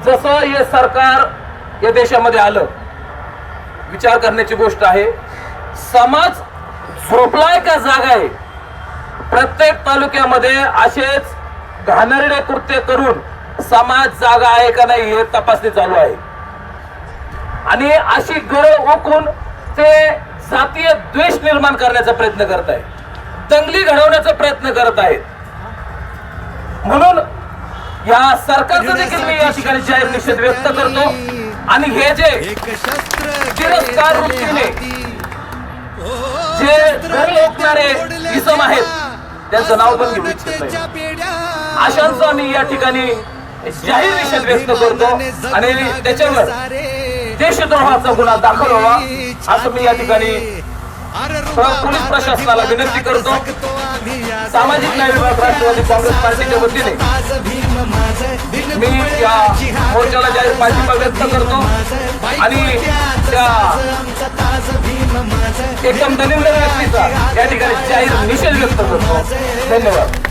जसं हे सरकार या देशामध्ये आलं, विचार करण्याची गोष्ट आहे. समाज झोपलाय का जागा आहे? प्रत्येक तालुक्यामध्ये असेच घाणेरडे कृत्य करून समाज जागा आहे का नाही हे तपासणी चालू आहे. आणि अशी गरज ओकून ते जातीय द्वेष निर्माण करण्याचा प्रयत्न करत आहेत, दंगली घडवण्याचा प्रयत्न करत आहेत. म्हणून या सरकारचा देखील मी या ठिकाणी जाहीर निषेध व्यक्त करतो. आणि हे जे तिरस्कार वृत्तीने जे घर ओकणारे इसम आहेत त्यांचं नाव पण घेऊ इच्छित नाही. अशांचा मी या ठिकाणी जाहीर निषेध व्यक्त करतो आणि त्याच्यावर देशद्रोहाचा गुन्हा दाखल व्हावा असं मी या ठिकाणी पोलीस प्रशासनाला विनंती करतो. सामाजिक न्याय विभाग राष्ट्रवादी काँग्रेस पार्टीच्या वतीने मी या मोर्चाला जाहीर पाठिंबा व्यक्त करतो आणि त्या एकदम दलिंदर व्यक्तीचा या ठिकाणी जाहीर निषेध व्यक्त करतो. धन्यवाद.